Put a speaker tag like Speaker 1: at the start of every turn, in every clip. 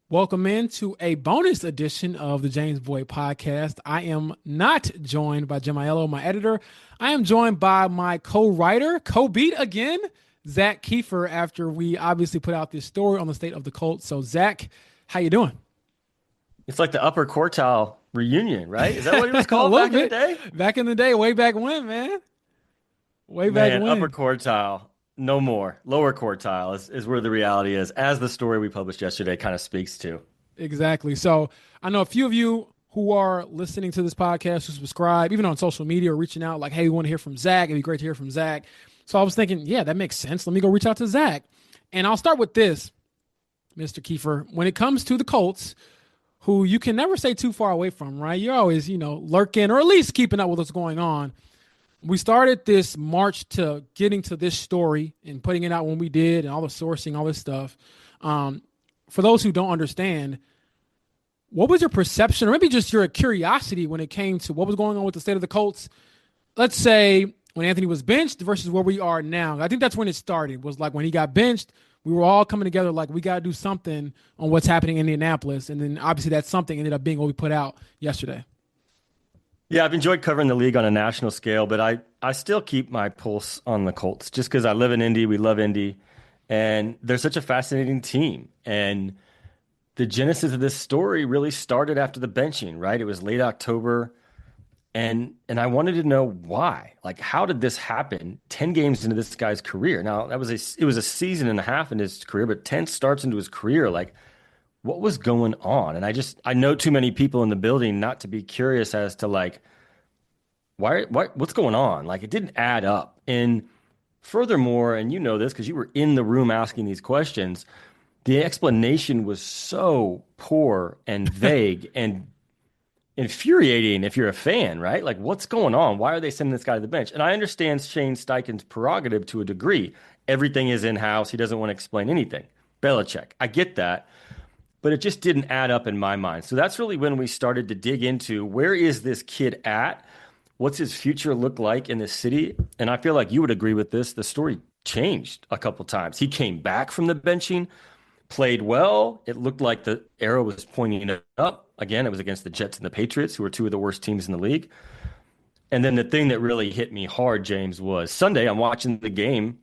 Speaker 1: Welcome into a bonus edition of the James Boyd podcast. I am not joined by Jim Aiello, my editor. I am joined by my co-writer, co-beat again, Zak Keefer, after we obviously put out this story on the state of the Colts. So, Zak, how you doing?
Speaker 2: It's like the upper quartile reunion, right? Is that what it was
Speaker 1: A
Speaker 2: called
Speaker 1: little
Speaker 2: back in the
Speaker 1: bit.
Speaker 2: day?
Speaker 1: Back in the day, way back when, man. Way back
Speaker 2: Man, upper
Speaker 1: when.
Speaker 2: quartile, no more. Lower quartile is where the reality is, as the story we published yesterday kind of speaks to.
Speaker 1: Exactly. So I know a few of you who are listening to this podcast who subscribe, even on social media, or reaching out like, hey, we want to hear from Zak. It'd be great to hear from Zak. So I was thinking, yeah, that makes sense. Let me go reach out to Zak. And I'll start with this, Mr. Kiefer. When it comes to the Colts, who you can never stay too far away from, right? You're always, lurking or at least keeping up with what's going on. We started this march to getting to this story and putting it out when we did and all the sourcing, all this stuff. For those who don't understand, what was your perception or maybe just your curiosity when it came to what was going on with the state of the Colts? Let's say when Anthony was benched versus where we are now. I think that's when it started, was like when he got benched, we were all coming together like we got to do something on what's happening in Indianapolis. And then obviously that something ended up being what we put out yesterday.
Speaker 2: Yeah, I've enjoyed covering the league on a national scale, but I still keep my pulse on the Colts just because I live in Indy. We love Indy, and they're such a fascinating team. And the genesis of this story really started after the benching, right? It was late October. And I wanted to know why. Like, how did this happen 10 games into this guy's career? Now, it was a season and a half in his career, but 10 starts into his career. Like, what was going on? And I know too many people in the building not to be curious as to like what's going on? Like, it didn't add up. And furthermore, and you know this because you were in the room asking these questions, the explanation was so poor and vague and infuriating if you're a fan, right? Like, what's going on? Why are they sending this guy to the bench? And I understand Shane Steichen's prerogative to a degree. Everything is in-house. He doesn't want to explain anything. Belichick. I get that. But it just didn't add up in my mind. So that's really when we started to dig into where is this kid at? What's his future look like in this city? And I feel like you would agree with this. The story changed a couple times. He came back from the benching, played well. It looked like the arrow was pointing up. Again, it was against the Jets and the Patriots, who are two of the worst teams in the league. And then the thing that really hit me hard, James, was Sunday. I'm watching the game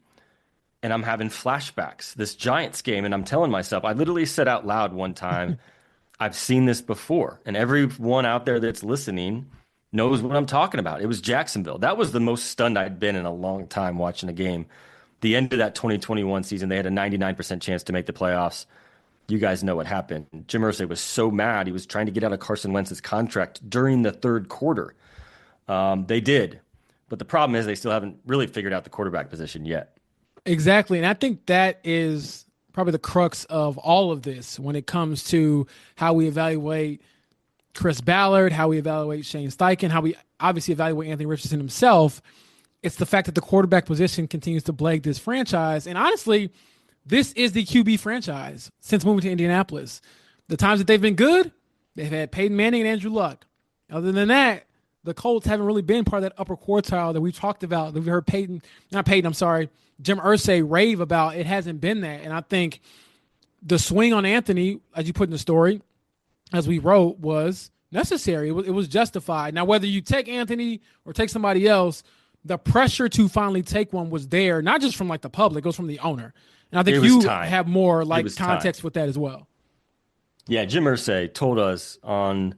Speaker 2: and I'm having flashbacks, this Giants game. And I'm telling myself, I literally said out loud one time, I've seen this before. And everyone out there that's listening knows what I'm talking about. It was Jacksonville. That was the most stunned I'd been in a long time watching a game. The end of that 2021 season, they had a 99% chance to make the playoffs. You guys know what happened. Jim Irsay was so mad. He was trying to get out of Carson Wentz's contract during the third quarter. They did. But the problem is they still haven't really figured out the quarterback position yet.
Speaker 1: Exactly. And I think that is probably the crux of all of this when it comes to how we evaluate Chris Ballard, how we evaluate Shane Steichen, how we obviously evaluate Anthony Richardson himself. It's the fact that the quarterback position continues to plague this franchise. And honestly, this is the QB franchise since moving to Indianapolis. The times that they've been good, they've had Peyton Manning and Andrew Luck. Other than that, the Colts haven't really been part of that upper quartile that we've talked about, that we've heard Jim Irsay rave about. It hasn't been that. And I think the swing on Anthony, as you put in the story, as we wrote, was necessary. It was justified. Now, whether you take Anthony or take somebody else, the pressure to finally take one was there, not just from like the public, it was from the owner. And I
Speaker 2: It
Speaker 1: think
Speaker 2: was
Speaker 1: you
Speaker 2: time.
Speaker 1: have more
Speaker 2: It
Speaker 1: like
Speaker 2: was time.
Speaker 1: context with that as well.
Speaker 2: Yeah, Jim Irsay told us on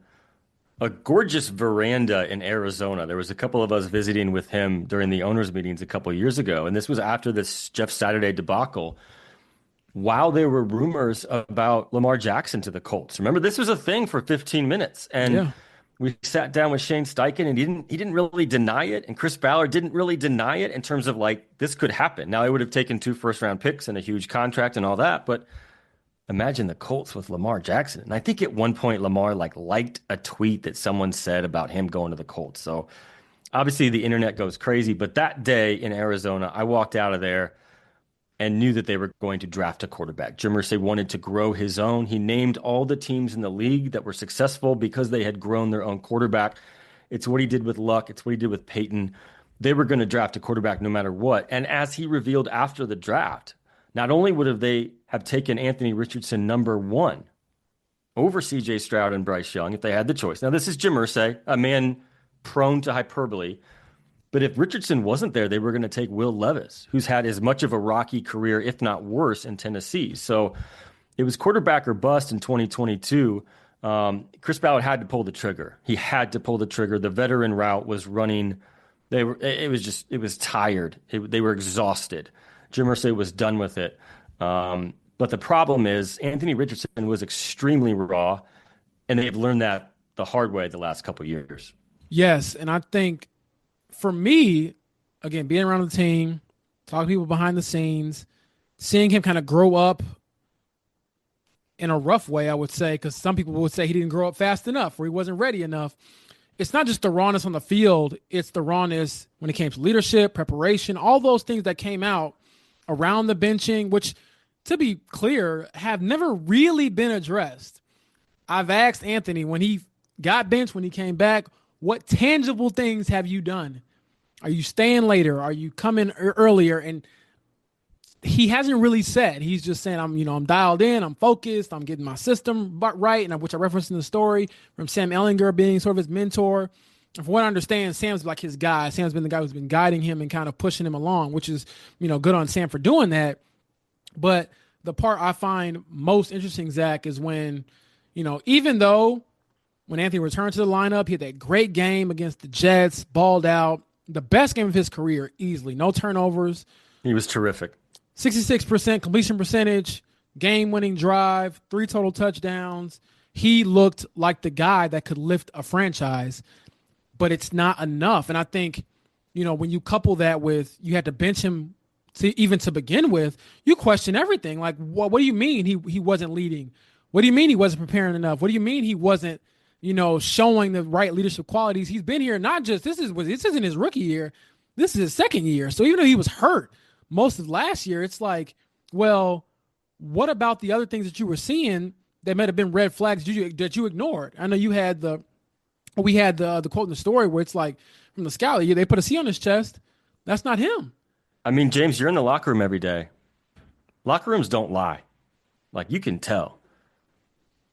Speaker 2: a gorgeous veranda in Arizona. There was a couple of us visiting with him during the owners' meetings a couple of years ago, and this was after this Jeff Saturday debacle. While there were rumors about Lamar Jackson to the Colts, remember this was a thing for 15 minutes, and
Speaker 1: Yeah.
Speaker 2: we sat down with Shane Steichen, and he didn't really deny it, and Chris Ballard didn't really deny it in terms of like this could happen. Now it would have taken 2 first-round picks and a huge contract and all that, but imagine the Colts with Lamar Jackson. And I think at one point Lamar like liked a tweet that someone said about him going to the Colts. So obviously the internet goes crazy. But that day in Arizona, I walked out of there and knew that they were going to draft a quarterback. Jim Irsay wanted to grow his own. He named all the teams in the league that were successful because they had grown their own quarterback. It's what he did with Luck. It's what he did with Peyton. They were going to draft a quarterback no matter what. And as he revealed after the draft, not only would have they have taken Anthony Richardson number one, over CJ Stroud and Bryce Young if they had the choice. Now, this is Jim Irsay, a man prone to hyperbole. But if Richardson wasn't there, they were going to take Will Levis, who's had as much of a rocky career, if not worse, in Tennessee. So it was quarterback or bust in 2022. Chris Ballard had to pull the trigger. He had to pull the trigger. The veteran route was running. It was tired. They were exhausted. Jim Irsay was done with it. But the problem is Anthony Richardson was extremely raw, and they've learned that the hard way the last couple of years.
Speaker 1: Yes, and I think for me, again, being around the team, talking to people behind the scenes, seeing him kind of grow up in a rough way, I would say, because some people would say he didn't grow up fast enough or he wasn't ready enough. It's not just the rawness on the field, it's the rawness when it came to leadership, preparation, all those things that came out around the benching, which, to be clear, have never really been addressed. I've asked Anthony when he got benched, when he came back, what tangible things have you done? Are you staying later? Are you coming earlier? And he hasn't really said. He's just saying, I'm dialed in, I'm focused, I'm getting my system right, and which I referenced in the story from Sam Ehlinger being sort of his mentor. And from what I understand, Sam's like his guy. Sam's been the guy who's been guiding him and kind of pushing him along, which is, good on Sam for doing that. But the part I find most interesting, Zach, is when, even though when Anthony returned to the lineup, he had that great game against the Jets, balled out, the best game of his career, easily, no turnovers.
Speaker 2: He was terrific.
Speaker 1: 66% completion percentage, game-winning drive, 3 total touchdowns. He looked like the guy that could lift a franchise, but it's not enough. And I think, when you couple that with you had to bench him even to begin with, you question everything. Like, what do you mean he wasn't leading? What do you mean he wasn't preparing enough? What do you mean he wasn't, showing the right leadership qualities? He's been here not just this isn't his rookie year. This is his second year. So even though he was hurt most of last year, it's like, well, what about the other things that you were seeing that might have been red flags that you ignored? I know we had the quote in the story where it's like from the scout, they put a C on his chest. That's not him.
Speaker 2: I mean, James, you're in the locker room every day. Locker rooms don't lie. Like, you can tell.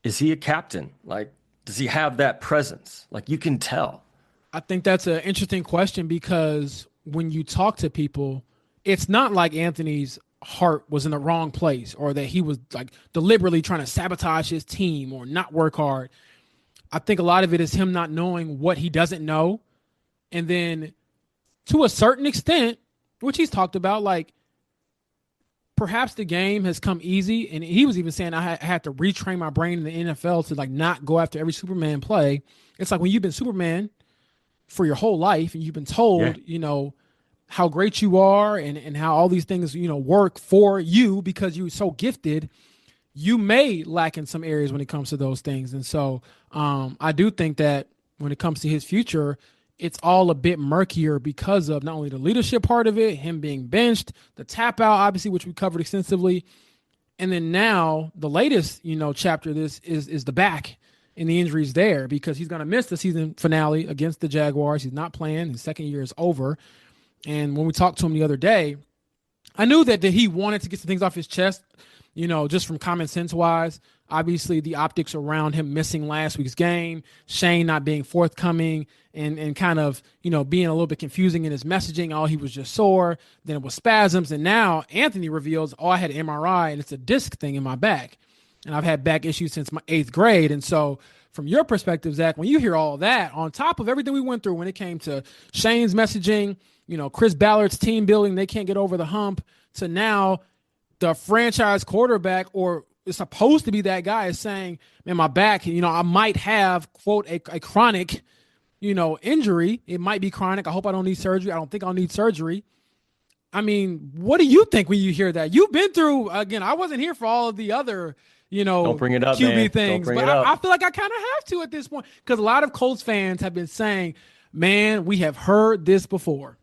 Speaker 2: Is he a captain? Like, does he have that presence? Like, you can tell.
Speaker 1: I think that's an interesting question because when you talk to people, it's not like Anthony's heart was in the wrong place or that he was like deliberately trying to sabotage his team or not work hard. I think a lot of it is him not knowing what he doesn't know. And then to a certain extent, which he's talked about, like perhaps the game has come easy. And he was even saying I had to retrain my brain in the NFL to like not go after every Superman play. It's like when you've been Superman for your whole life and you've been told, how great you are and how all these things, work for you because you're so gifted, you may lack in some areas when it comes to those things. And so I do think that when it comes to his future, it's all a bit murkier because of not only the leadership part of it, him being benched, the tap out, obviously, which we covered extensively. And then now the latest, chapter of this is the back and the injuries there because he's going to miss the season finale against the Jaguars. He's not playing. His second year is over. And when we talked to him the other day, I knew that he wanted to get some things off his chest, just from common sense wise. Obviously, the optics around him missing last week's game, Shane not being forthcoming and kind of, being a little bit confusing in his messaging. Oh, he was just sore. Then it was spasms. And now Anthony reveals, I had an MRI and it's a disc thing in my back. And I've had back issues since my 8th grade. And so from your perspective, Zach, when you hear all that on top of everything we went through when it came to Shane's messaging, Chris Ballard's team building, they can't get over the hump, to now the franchise quarterback, or is supposed to be that guy, is saying, man, my back, I might have, quote, a chronic, injury. It might be chronic. I hope I don't need surgery. I don't think I'll need surgery. I mean, what do you think when you hear that? You've been through, again, I wasn't here for all of the other,
Speaker 2: don't bring it up,
Speaker 1: QB
Speaker 2: man.
Speaker 1: things, but I feel like I kind of have to at this point because a lot of Colts fans have been saying, man, we have heard this before.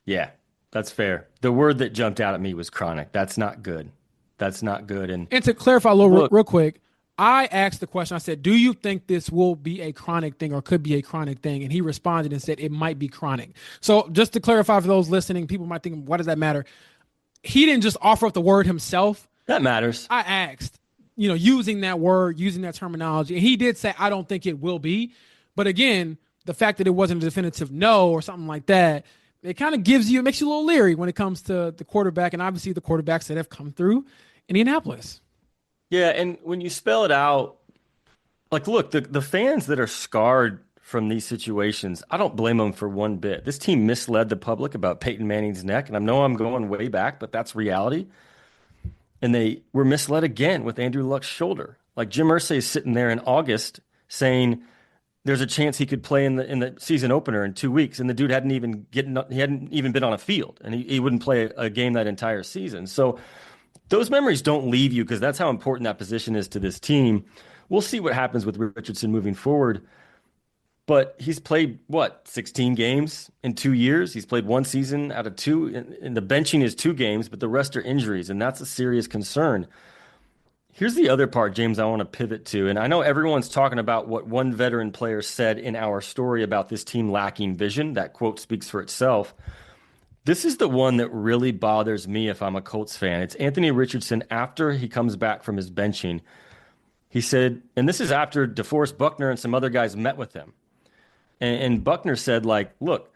Speaker 2: Yeah, that's fair. The word that jumped out at me was chronic. That's not good. That's not good. And
Speaker 1: to clarify a little real quick, I asked the question. I said, do you think this will be a chronic thing or could be a chronic thing? And he responded and said it might be chronic. So just to clarify for those listening, people might think, what does that matter? He didn't just offer up the word himself.
Speaker 2: That matters.
Speaker 1: I asked, using that word, using that terminology. And he did say, I don't think it will be. But again, the fact that it wasn't a definitive no or something like that, it kind of it makes you a little leery when it comes to the quarterback and obviously the quarterbacks that have come through Indianapolis.
Speaker 2: Yeah, and when you spell it out, like, look, the fans that are scarred from these situations, I don't blame them for one bit. This team misled the public about Peyton Manning's neck, and I know I'm going way back, but that's reality. And they were misled again with Andrew Luck's shoulder. Like Jim Irsay is sitting there in August saying there's a chance he could play in the season opener in 2 weeks, and the dude hadn't even been on a field, and he wouldn't play a game that entire season. So those memories don't leave you because that's how important that position is to this team. We'll see what happens with Richardson moving forward. But he's played, 16 games in 2 years? He's played one season out of two, and the benching is 2 games, but the rest are injuries, and that's a serious concern. Here's the other part, James, I want to pivot to. And I know everyone's talking about what one veteran player said in our story about this team lacking vision. That quote speaks for itself. This is the one that really bothers me if I'm a Colts fan. It's Anthony Richardson after he comes back from his benching. He said, and this is after DeForest Buckner and some other guys met with him. And Buckner said, like, look,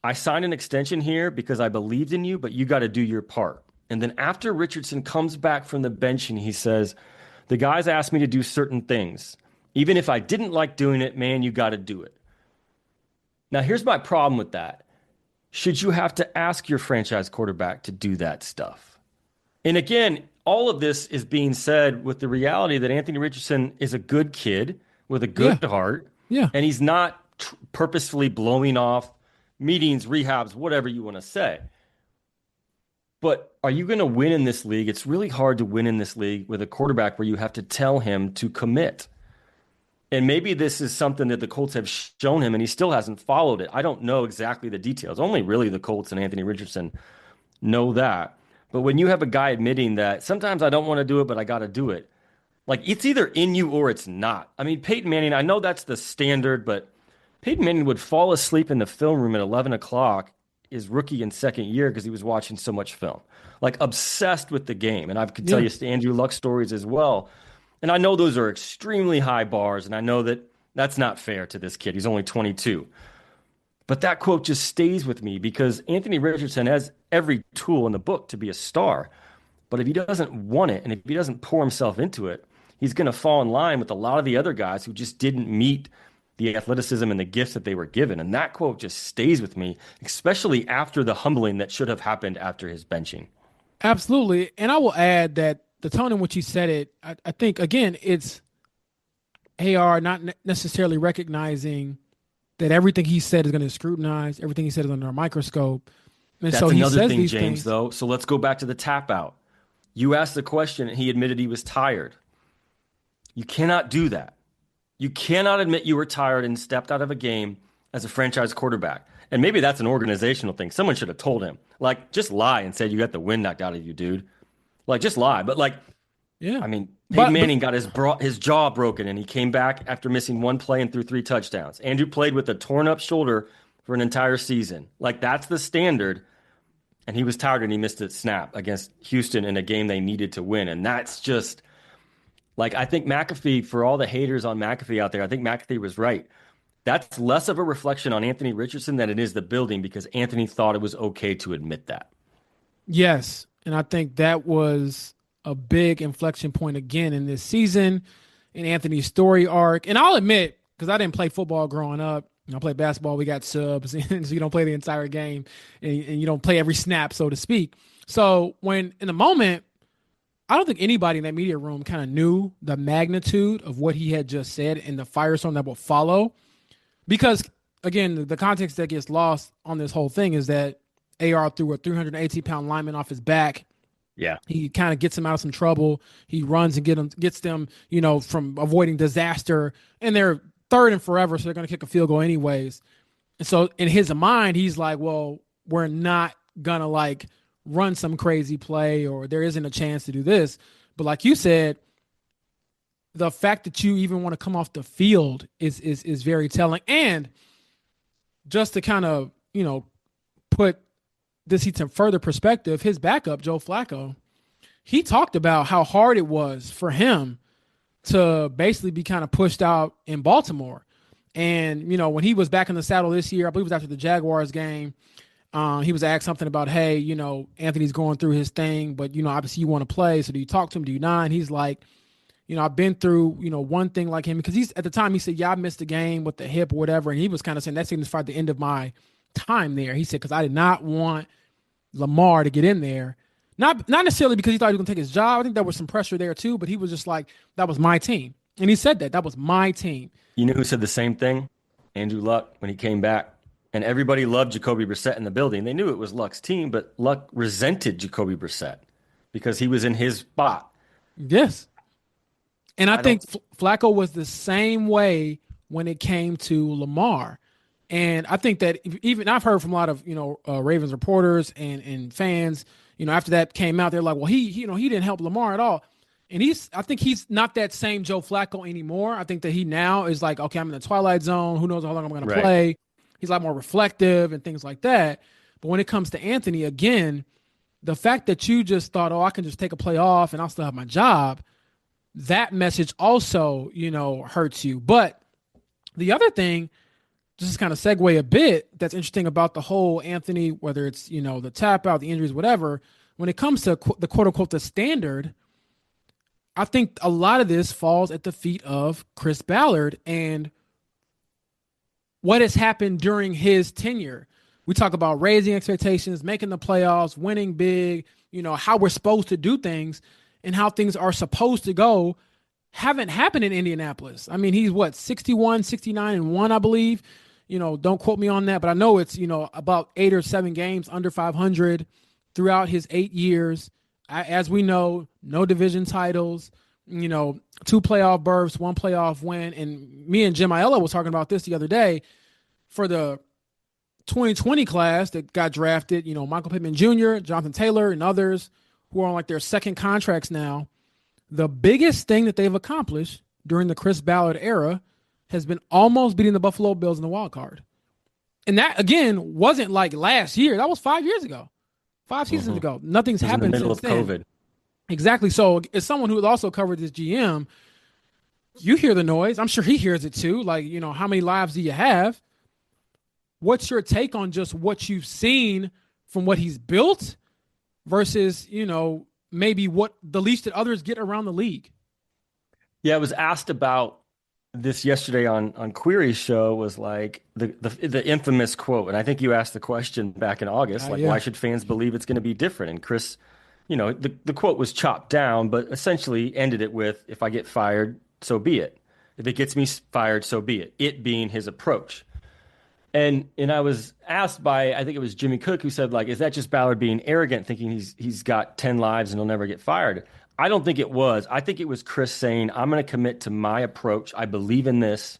Speaker 2: I signed an extension here because I believed in you, but you got to do your part. And then after Richardson comes back from the benching, he says, the guys asked me to do certain things. Even if I didn't like doing it, man, you got to do it. Now, here's my problem with that. Should you have to ask your franchise quarterback to do that stuff? And again, all of this is being said with the reality that Anthony Richardson is a good kid with a good heart.
Speaker 1: Yeah.
Speaker 2: And he's not purposefully blowing off meetings, rehabs, whatever you want to say. But are you going to win in this league? It's really hard to win in this league with a quarterback where you have to tell him to commit. And maybe this is something that the Colts have shown him and he still hasn't followed it. I don't know exactly the details. Only really the Colts and Anthony Richardson know that. But when you have a guy admitting that sometimes I don't want to do it, but I got to do it, like it's either in you or it's not. I mean, Peyton Manning, I know that's the standard, but Peyton Manning would fall asleep in the film room at 11 o'clock his rookie and second year because he was watching so much film, like obsessed with the game. And I could tell you Andrew Luck stories as well. And I know those are extremely high bars, and I know that that's not fair to this kid. He's only 22. But that quote just stays with me because Anthony Richardson has every tool in the book to be a star. But if he doesn't want it and if he doesn't pour himself into it, he's going to fall in line with a lot of the other guys who just didn't meet the athleticism and the gifts that they were given. And that quote just stays with me, especially after the humbling that should have happened after his benching.
Speaker 1: Absolutely. And I will add that the tone in which he said it, I think, again, it's AR not necessarily recognizing that everything he said is going to scrutinize, everything he said is under a microscope. And
Speaker 2: that's
Speaker 1: so he
Speaker 2: another
Speaker 1: says
Speaker 2: thing,
Speaker 1: these
Speaker 2: James,
Speaker 1: things.
Speaker 2: though. So let's go back to the tap out. You asked the question and he admitted he was tired. You cannot do that. You cannot admit you were tired and stepped out of a game as a franchise quarterback. And maybe that's an organizational thing. Someone should have told him. Like, just lie and said you got the wind knocked out of you, dude. Like, just lie. But, like,
Speaker 1: yeah.
Speaker 2: I mean, Peyton Manning got his jaw broken, and he came back after missing one play and threw 3 touchdowns. Andrew played with a torn-up shoulder for an entire season. Like, that's the standard. And he was tired, and he missed a snap against Houston in a game they needed to win. And that's just... Like, I think McAfee, for all the haters on McAfee out there, I think McAfee was right. That's less of a reflection on Anthony Richardson than it is the building because Anthony thought it was okay to admit that.
Speaker 1: Yes, and I think that was a big inflection point again in this season, in Anthony's story arc. And I'll admit, because I didn't play football growing up, I played basketball, we got subs, and so you don't play the entire game, and you don't play every snap, so to speak. So when in the moment, I don't think anybody in that media room kind of knew the magnitude of what he had just said and the firestorm that will follow. Because, again, the context that gets lost on this whole thing is that AR threw a 318-pound lineman off his back.
Speaker 2: Yeah.
Speaker 1: He kind of gets him out of some trouble. He runs and gets them, from avoiding disaster. And they're third and forever, so they're going to kick a field goal anyways. And so in his mind, he's like, well, we're not going to, run some crazy play or there isn't a chance to do this. But like you said, the fact that you even want to come off the field is very telling. And just to kind of, put this into further perspective, his backup, Joe Flacco, he talked about how hard it was for him to basically be kind of pushed out in Baltimore. And, when he was back in the saddle this year, I believe it was after the Jaguars game, he was asked something about, hey, Anthony's going through his thing, but, obviously you want to play. So do you talk to him? Do you not? And he's like, I've been through, one thing like him because he's at the time he said, yeah, I missed a game with the hip or whatever. And he was kind of saying that signified the end of my time there. He said, because I did not want Lamar to get in there. Not necessarily because he thought he was going to take his job. I think there was some pressure there too, but he was just like, that was my team. And he said that was my team.
Speaker 2: You know who said the same thing? Andrew Luck when he came back. And everybody loved Jacoby Brissett in the building. They knew it was Luck's team, but Luck resented Jacoby Brissett because he was in his spot.
Speaker 1: Yes. And I think
Speaker 2: don't.
Speaker 1: Flacco was the same way when it came to Lamar. And I think that even I've heard from a lot of, Ravens reporters and fans, after that came out, they're like, well, he didn't help Lamar at all. And I think he's not that same Joe Flacco anymore. I think that he now is like, okay, I'm in the twilight zone. Who knows how long I'm going to play? He's a lot more reflective and things like that. But when it comes to Anthony, again, the fact that you just thought, oh, I can just take a play off and I'll still have my job, that message also, hurts you. But the other thing, just to kind of segue a bit, that's interesting about the whole Anthony, whether it's, the tap out, the injuries, whatever, when it comes to the quote unquote, the standard, I think a lot of this falls at the feet of Chris Ballard and what has happened during his tenure. We talk about raising expectations, making the playoffs, winning big, how we're supposed to do things and how things are supposed to go haven't happened in Indianapolis. I mean, he's 61, 69 and 1, I believe. Don't quote me on that, but I know it's, about 8 or 7 games under 500 throughout his 8 years. As we know, no division titles, 2 playoff berths, 1 playoff win. And me and Jim Aiello was talking about this the other day for the 2020 class that got drafted, Michael Pittman Jr., Jonathan Taylor, and others who are on like their second contracts now. The biggest thing that they've accomplished during the Chris Ballard era has been almost beating the Buffalo Bills in the wild card. And that, again, wasn't like last year. That was 5 years ago, 5 seasons ago. Nothing's happened
Speaker 2: in the middle
Speaker 1: since
Speaker 2: of
Speaker 1: then.
Speaker 2: COVID.
Speaker 1: Exactly. So as someone who has also covered this GM, you hear the noise. I'm sure he hears it too. Like, how many lives do you have? What's your take on just what you've seen from what he's built versus, maybe what the least that others get around the league?
Speaker 2: Yeah, I was asked about this yesterday on Query's show, was like the infamous quote. And I think you asked the question back in August,
Speaker 1: Yeah.
Speaker 2: why should fans believe it's going to be different? And Chris, the quote was chopped down, but essentially ended it with, if I get fired, so be it. If it gets me fired, so be it. It being his approach. And I was asked by, I think it was Jimmy Cook, who said, like, is that just Ballard being arrogant, thinking he's got 10 lives and he'll never get fired? I don't think it was. I think it was Chris saying, I'm going to commit to my approach. I believe in this.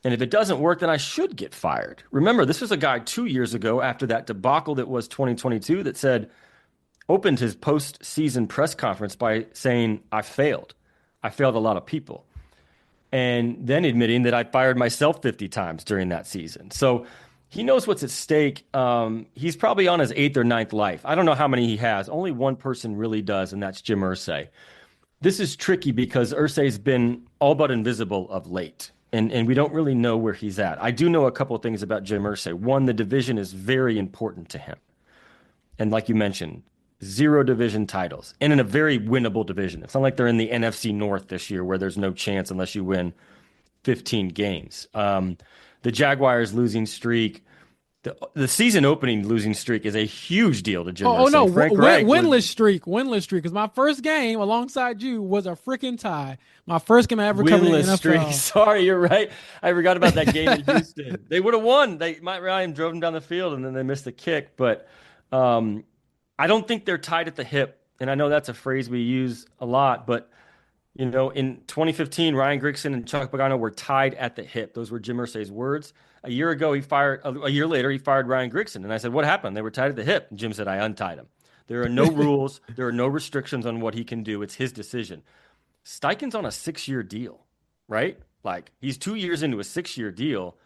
Speaker 2: And if it doesn't work, then I should get fired. Remember, this was a guy 2 years ago after that debacle that was 2022 that opened his postseason press conference by saying, I failed. I failed a lot of people. And then admitting that I fired myself 50 times during that season. So he knows what's at stake. He's probably on his 8th or 9th life. I don't know how many he has. Only one person really does, and that's Jim Irsay. This is tricky because Irsay's been all but invisible of late, and we don't really know where he's at. I do know a couple of things about Jim Irsay. One, the division is very important to him. And like you mentioned, 0 division titles, and in a very winnable division. It's not like they're in the NFC North this year where there's no chance unless you win 15 games. The Jaguars losing streak, the season opening losing streak is a huge deal to Jim Irsay.
Speaker 1: Oh no,
Speaker 2: winless
Speaker 1: streak. Because my first game alongside you was a freaking tie. My first game I ever covered in the NFL.
Speaker 2: Streak. Sorry, you're right. I forgot about that game in Houston. They would have won. Matt Ryan drove them down the field and then they missed the kick. But I don't think they're tied at the hip. And I know that's a phrase we use a lot, but in 2015, Ryan Grigson and Chuck Pagano were tied at the hip. Those were Jim Irsay's words. A year later, he fired Ryan Grigson. And I said, what happened? They were tied at the hip. And Jim said, I untied him. There are no rules. There are no restrictions on what he can do. It's his decision. Steichen's on a 6-year deal, right? Like, he's 2 years into a 6-year deal.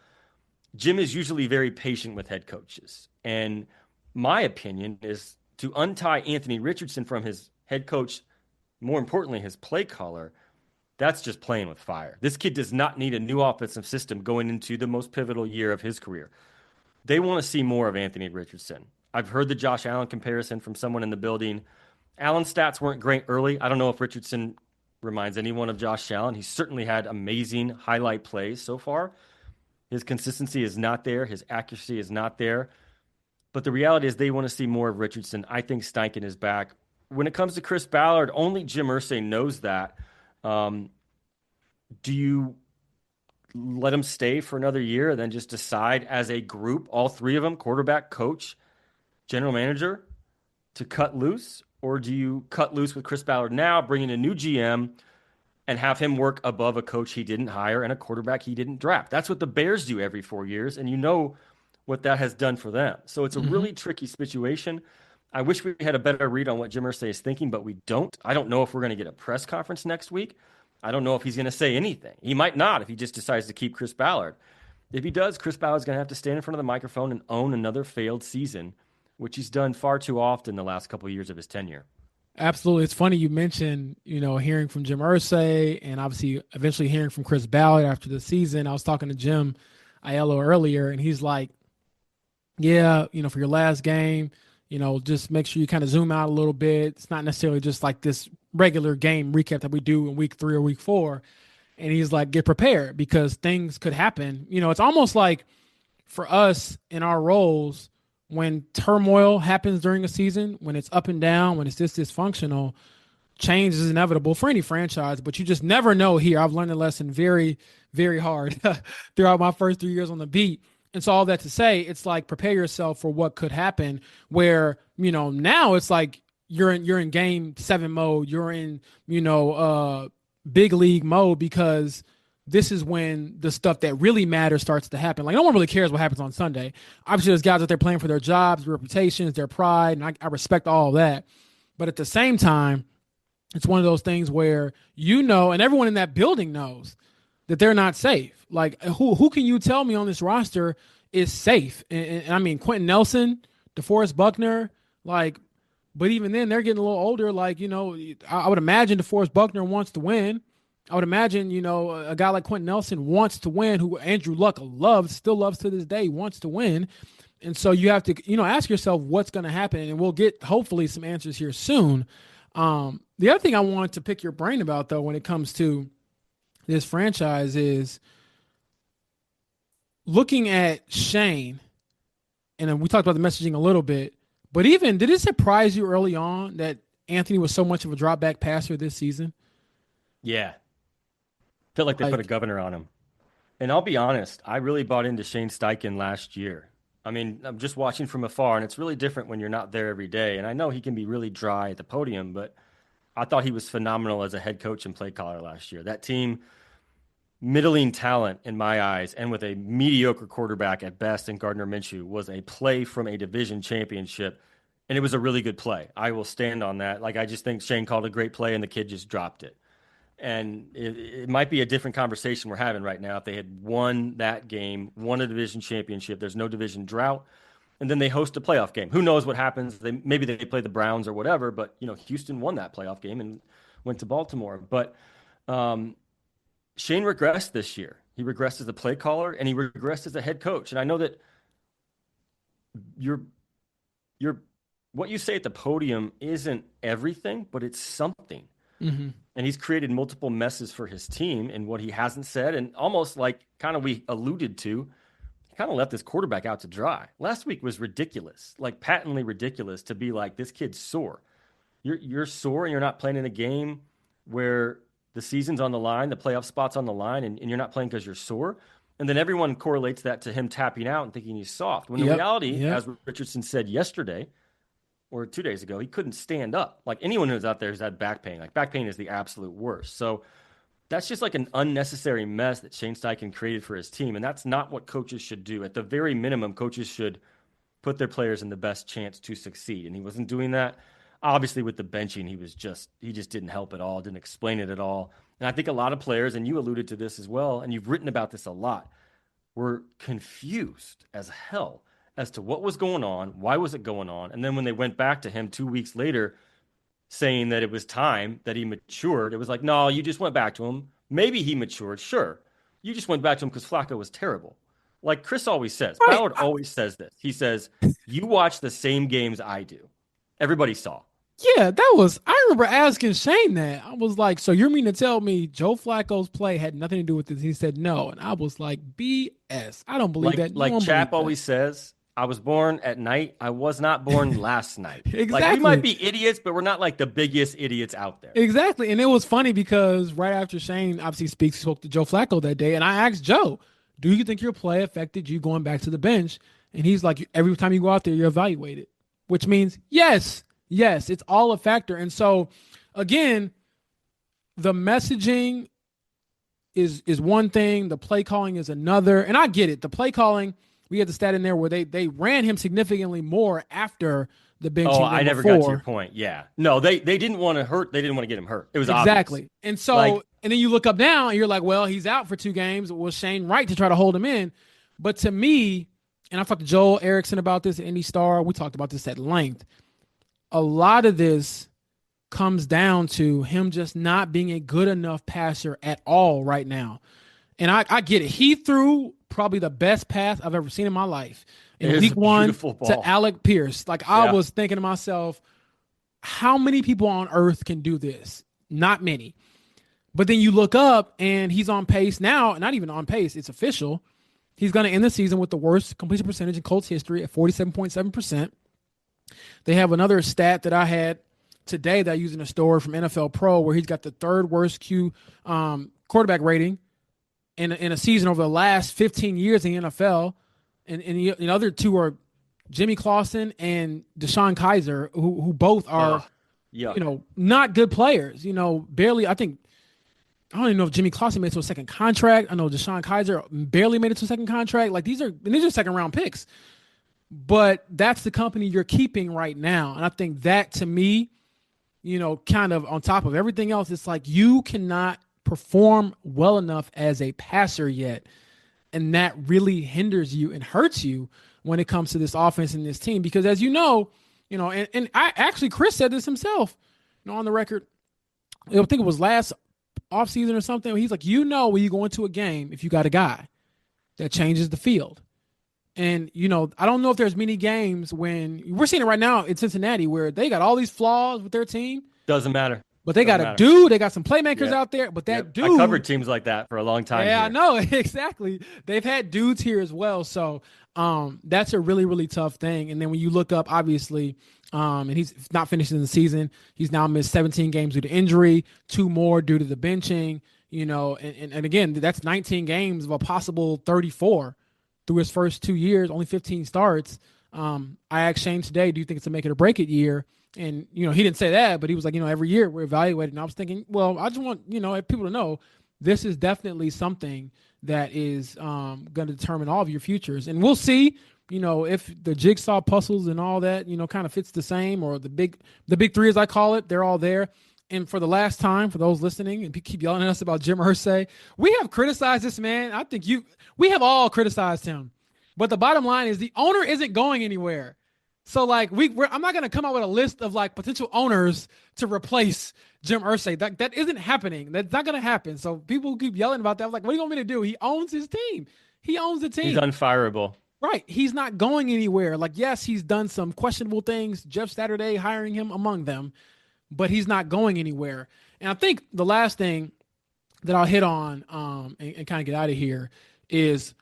Speaker 2: Jim is usually very patient with head coaches. And my opinion is to untie Anthony Richardson from his head coach, more importantly, his play caller, that's just playing with fire. This kid does not need a new offensive system going into the most pivotal year of his career. They want to see more of Anthony Richardson. I've heard the Josh Allen comparison from someone in the building. Allen's stats weren't great early. I don't know if Richardson reminds anyone of Josh Allen. He's certainly had amazing highlight plays so far. His consistency is not there. His accuracy is not there. But the reality is they want to see more of Richardson. I think Steichen is back. When it comes to Chris Ballard, only Jim Irsay knows that. Do you let him stay for another year and then just decide as a group, all three of them, quarterback, coach, general manager, to cut loose? Or do you cut loose with Chris Ballard now, bring in a new GM, and have him work above a coach he didn't hire and a quarterback he didn't draft? That's what the Bears do every 4 years, and you know what that has done for them. So it's a really tricky situation. I wish we had a better read on what Jim Irsay is thinking, but we don't. I don't know if we're going to get a press conference next week. I don't know if he's going to say anything. He might not if he just decides to keep Chris Ballard. If he does, Chris Ballard's going to have to stand in front of the microphone and own another failed season, which he's done far too often the last couple of years of his tenure.
Speaker 1: Absolutely. It's funny you mentioned, hearing from Jim Irsay and obviously eventually hearing from Chris Ballard after the season. I was talking to Jim Aiello earlier, and he's like, yeah, for your last game, just make sure you kind of zoom out a little bit. It's not necessarily just like this regular game recap that we do in week 3 or week 4. And he's like, get prepared because things could happen. It's almost like for us in our roles, when turmoil happens during a season, when it's up and down, when it's just dysfunctional, change is inevitable for any franchise, but you just never know here. I've learned a lesson very, very hard throughout my first 3 years on the beat. And so all that to say, it's like prepare yourself for what could happen where, now it's like you're in game 7 mode, you're in, big league mode because this is when the stuff that really matters starts to happen. Like no one really cares what happens on Sunday. Obviously there's guys out there playing for their jobs, their reputations, their pride, and I respect all of that. But at the same time, it's one of those things where and everyone in that building knows that they're not safe. Like who can you tell me on this roster is safe? And I mean Quentin Nelson, DeForest Buckner, but even then they're getting a little older. I would imagine DeForest Buckner wants to win. I would imagine, a guy like Quentin Nelson wants to win, who Andrew Luck still loves to this day, wants to win. And so you have to, ask yourself what's going to happen. And we'll get hopefully some answers here soon. The other thing I wanted to pick your brain about, though, when it comes to this franchise is looking at Shane. And then we talked about the messaging a little bit. But even, did it surprise you early on that Anthony was so much of a drop back passer this season?
Speaker 2: Yeah. Felt like they put a governor on him. And I'll be honest, I really bought into Shane Steichen last year. I mean, I'm just watching from afar, and it's really different when you're not there every day. And I know he can be really dry at the podium, but I thought he was phenomenal as a head coach and play caller last year. That team, middling talent in my eyes, and with a mediocre quarterback at best in Gardner Minshew, was a play from a division championship. And it was a really good play. I will stand on that. I just think Shane called a great play, and the kid just dropped it. And it might be a different conversation we're having right now if they had won that game, won a division championship. There's no division drought, and then they host a playoff game. Who knows what happens? Maybe they play the Browns or whatever. But Houston won that playoff game and went to Baltimore. But Shane regressed this year. He regressed as a play caller, and he regressed as a head coach. And I know that what you say at the podium isn't everything, but it's something. Mm-hmm. And he's created multiple messes for his team in what he hasn't said. And almost like kind of we alluded to, he kind of left his quarterback out to dry. Last week was ridiculous, like patently ridiculous to be like, this kid's sore. You're sore and you're not playing in a game where the season's on the line, the playoff spot's on the line, and you're not playing because you're sore. And then everyone correlates that to him tapping out and thinking he's soft. When in reality, as Richardson said yesterday, or 2 days ago, he couldn't stand up. Like anyone who's out there has had back pain. Like back pain is the absolute worst. So that's just like an unnecessary mess that Shane Steichen created for his team. And that's not what coaches should do. At the very minimum, coaches should put their players in the best chance to succeed. And he wasn't doing that. Obviously with the benching, he just didn't help at all, didn't explain it at all. And I think a lot of players, and you alluded to this as well, and you've written about this a lot, were confused as hell as to what was going on, why was it going on, and then when they went back to him 2 weeks later, saying that it was time that he matured. It was like, no, you just went back to him. Maybe he matured. Sure. You just went back to him because Flacco was terrible. Like Chris always says,
Speaker 1: Right.
Speaker 2: Ballard always says this. He says, you watch the same games I do. Everybody saw.
Speaker 1: Yeah, I remember asking Shane that. I was like, so you're mean to tell me Joe Flacco's play had nothing to do with this? He said no. And I was like, BS. I don't believe that. No
Speaker 2: Like
Speaker 1: one
Speaker 2: Chap
Speaker 1: believes
Speaker 2: always says, I was born at night. I was not born last night.
Speaker 1: that.
Speaker 2: Like we might
Speaker 1: Exactly.
Speaker 2: be idiots, but we're not like the biggest idiots out there.
Speaker 1: Exactly. And it was funny because right after Shane obviously spoke to Joe Flacco that day, and I asked Joe, do you think your play affected you going back to the bench? And he's like, every time you go out there, you're evaluated, which means yes, yes, it's all a factor. And so, again, the messaging is one thing, the play calling is another. And I get it. The play calling, we had the stat in there where they ran him significantly more after the benching
Speaker 2: Oh,
Speaker 1: than
Speaker 2: I never
Speaker 1: before.
Speaker 2: got to your point. Yeah. No, they didn't want to hurt. They didn't want to get him hurt. It was
Speaker 1: Exactly.
Speaker 2: obvious.
Speaker 1: And so,
Speaker 2: Like,
Speaker 1: and then you look up now and you're like, well, he's out for 2 games. Was Shane right to try to hold him in? But to me, and I talked to Joel Erickson about this at Indy Star, we talked about this at length. A lot of this comes down to him just not being a good enough passer at all right now. And I get it. He threw probably the best pass I've ever seen in my life in week 1 to Alec Pierce. Like I was thinking to myself, how many people on earth can do this? Not many. But then you look up and he's on pace now, not even on pace, it's official. He's going to end the season with the worst completion percentage in Colts history at 47.7%. They have another stat that I had today that I used in a story from NFL Pro where he's got the 3rd worst quarterback rating in a season over the last 15 years in the NFL. And the other 2 are Jimmy Clausen and Deshaun Kaiser, who both are, not good players. Barely. I don't even know if Jimmy Clausen made it to a second contract. I know Deshaun Kaiser barely made it to a second contract. Like these are 2nd-round picks. But that's the company you're keeping right now. And I think that to me, kind of on top of everything else, it's like you cannot perform well enough as a passer yet. And that really hinders you and hurts you when it comes to this offense and this team. Because as and I actually, Chris said this himself, on the record, I think it was last offseason or something. He's like, when you go into a game, if you got a guy that changes the field. And, I don't know if there's many games when we're seeing it right now in Cincinnati where they got all these flaws with their team.
Speaker 2: Doesn't matter.
Speaker 1: But they got a dude. They got some playmakers out there. But that dude.
Speaker 2: I covered teams like that for a long time.
Speaker 1: Yeah, I know. Exactly. They've had dudes here as well. So that's a really, really tough thing. And then when you look up, obviously, and he's not finishing the season. He's now missed 17 games due to injury, 2 more due to the benching, and again, that's 19 games of a possible 34 through his first 2 years, only 15 starts. I asked Shane today, do you think it's a make it or break it year? And, he didn't say that, but he was like, every year we're evaluated. And I was thinking, well, I just want, people to know this is definitely something that is going to determine all of your futures. And we'll see, if the jigsaw puzzles and all that, kind of fits the same, or the big 3, as I call it, they're all there. And for the last time, for those listening and keep yelling at us about Jim Irsay, we have criticized this man. I think we have all criticized him. But the bottom line is the owner isn't going anywhere. So like I'm not going to come out with a list of like potential owners to replace Jim Irsay. That isn't happening. That's not going to happen. So people who keep yelling about that, I'm like, what do you want me to do? He owns his team. He owns the team.
Speaker 2: He's unfireable.
Speaker 1: Right. He's not going anywhere. Like, yes, he's done some questionable things. Jeff Saturday hiring him among them, but he's not going anywhere. And I think the last thing that I'll hit on and kind of get out of here is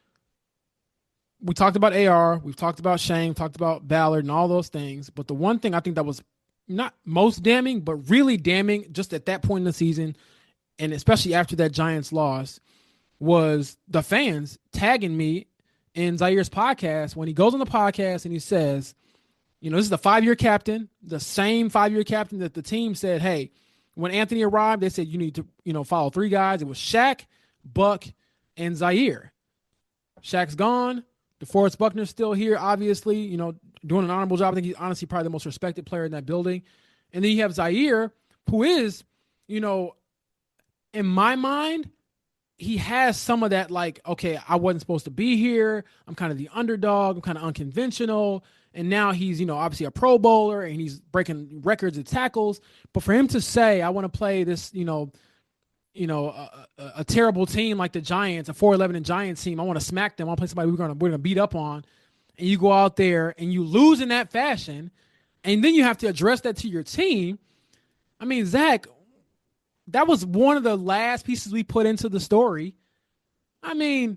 Speaker 1: we talked about AR, we've talked about Shane, talked about Ballard and all those things. But the one thing I think that was not most damning, but really damning just at that point in the season, and especially after that Giants loss, was the fans tagging me in Zaire's podcast when he goes on the podcast and he says, this is the 5-year captain, the same 5-year captain that the team said, hey, when Anthony arrived, they said you need to, follow 3 guys. It was Shaq, Buck, and Zaire. Shaq's gone. DeForest Buckner's still here, obviously, doing an honorable job. I think he's honestly probably the most respected player in that building. And then you have Zaire, who is, in my mind, he has some of that, like, okay, I wasn't supposed to be here. I'm kind of the underdog. I'm kind of unconventional. and now he's, obviously a Pro Bowler and he's breaking records of tackles. But for him to say, I want to play this, a terrible team like the Giants, a 4-11 and Giants team, I want to smack them. I want to play somebody we're gonna beat up on, and you go out there and you lose in that fashion, and then you have to address that to your team. I mean, Zach, that was one of the last pieces we put into the story. I mean,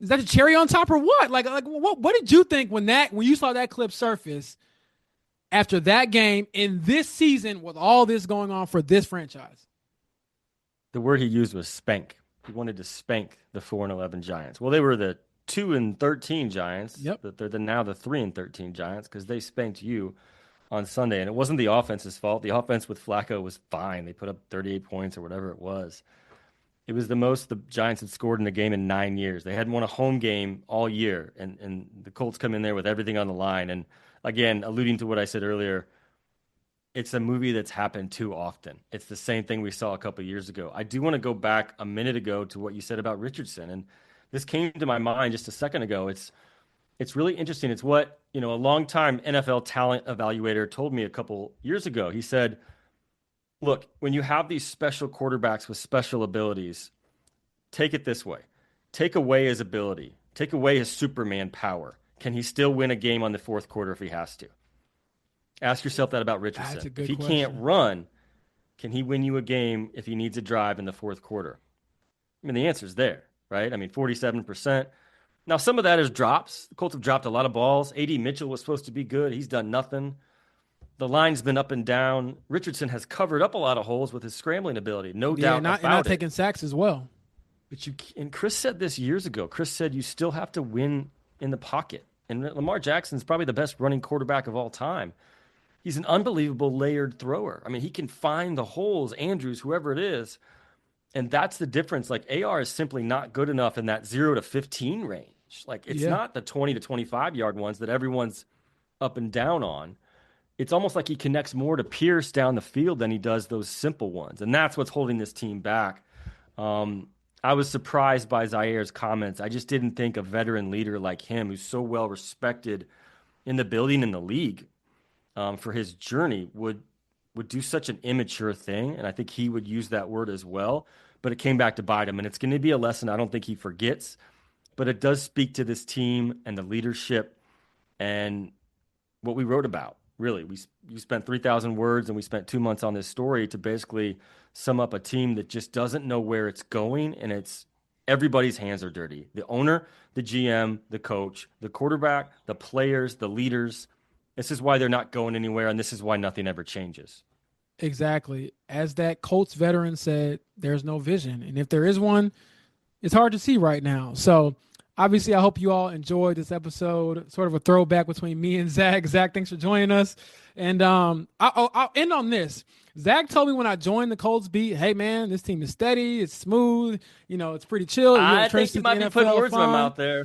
Speaker 1: is that a cherry on top or what? Like what did you think when you saw that clip surface after that game in this season with all this going on for this franchise?
Speaker 2: The word he used was spank. He wanted to spank the 4-11 Giants. Well, they were the 2-13 Giants.
Speaker 1: Yep.
Speaker 2: But they're now the 3-13 Giants because they spanked you on Sunday. And it wasn't the offense's fault. The offense with Flacco was fine. They put up 38 points or whatever it was. It was the most the Giants had scored in a game in 9 years. They hadn't won a home game all year. And the Colts come in there with everything on the line. And again, alluding to what I said earlier, it's a movie that's happened too often. It's the same thing we saw a couple of years ago. I do want to go back a minute ago to what you said about Richardson. And this came to my mind just a second ago. It's really interesting. It's what, a longtime NFL talent evaluator told me a couple years ago. He said, look, when you have these special quarterbacks with special abilities, take it this way. Take away his ability. Take away his Superman power. Can he still win a game on the fourth quarter if he has to? Ask yourself that about Richardson.
Speaker 1: That's a good
Speaker 2: if he
Speaker 1: question.
Speaker 2: can't run, can he win you a game if he needs a drive in the fourth quarter? I mean, the answer's there, right? I mean, 47%. Now, some of that is drops. The Colts have dropped a lot of balls. A.D. Mitchell was supposed to be good. He's done nothing. The line's been up and down. Richardson has covered up a lot of holes with his scrambling ability. No doubt about it.
Speaker 1: And not taking sacks as well.
Speaker 2: But and Chris said this years ago. Chris said you still have to win in the pocket. And Lamar Jackson's probably the best running quarterback of all time. He's an unbelievable layered thrower. I mean, he can find the holes, Andrews, whoever it is. And that's the difference. Like, AR is simply not good enough in that 0 to 15 range. Like, it's not the 20 to 25 yard ones that everyone's up and down on. It's almost like he connects more to Pierce down the field than he does those simple ones. And that's what's holding this team back. I was surprised by Zaïre's comments. I just didn't think a veteran leader like him, who's so well respected in the building in the league, for his journey would do such an immature thing. And I think he would use that word as well. But it came back to bite him. And it's going to be a lesson I don't think he forgets. But it does speak to this team and the leadership and what we wrote about. Really, you spent 3,000 words and we spent 2 months on this story to basically sum up a team that just doesn't know where it's going. And it's everybody's hands are dirty. The owner, the GM, the coach, the quarterback, the players, the leaders. This is why they're not going anywhere, and this is why nothing ever changes.
Speaker 1: Exactly. As that Colts veteran said, there's no vision. And if there is one, it's hard to see right now. So obviously, I hope you all enjoyed this episode, sort of a throwback between me and Zach. Zach, thanks for joining us. And I'll end on this. Zach told me when I joined the Colts beat, hey, man, this team is steady. It's smooth. It's pretty chill.
Speaker 2: I think you might be putting words in my mouth there.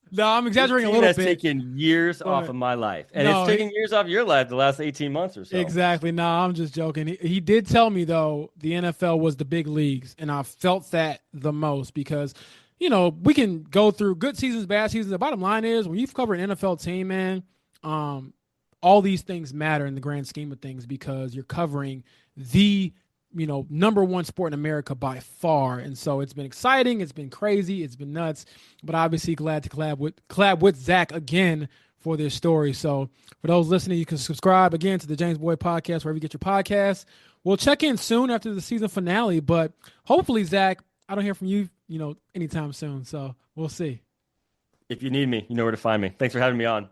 Speaker 1: No, I'm exaggerating a little bit.
Speaker 2: That's taken years off of my life. And it's taken years off your life the last 18 months or so.
Speaker 1: Exactly. No, I'm just joking. He did tell me, though, the NFL was the big leagues. And I felt that the most because, we can go through good seasons, bad seasons. The bottom line is when you've covered an NFL team, man, all these things matter in the grand scheme of things because you're covering the number one sport in America by far. And so it's been exciting. It's been crazy. It's been nuts. But obviously glad to collab with Zach again for this story. So for those listening, you can subscribe again to the James Boyd Podcast, wherever you get your podcasts. We'll check in soon after the season finale. But hopefully, Zach, I don't hear from you, anytime soon. So we'll see.
Speaker 2: If you need me, you know where to find me. Thanks for having me on.